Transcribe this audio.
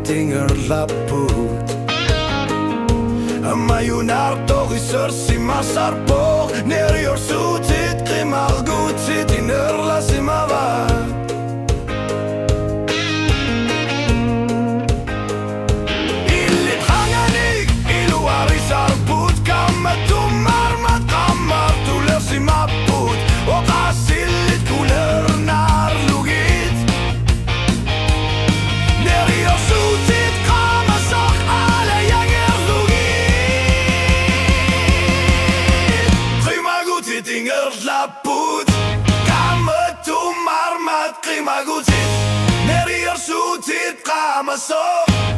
Dinger laput Amajunar toch i sërsi masar por Neri orsutit Krimar gutit I nërla si ma va Illi tranganik Ilu arisar put Kammet marmat Kammar tuller si ma put O kasillit kuller nar lugit Neri orsutit Kamasak alle gjenger lugit Krimar gutit Inger laput Kammet marmat Krimar gutit Neri orsutit Kamasak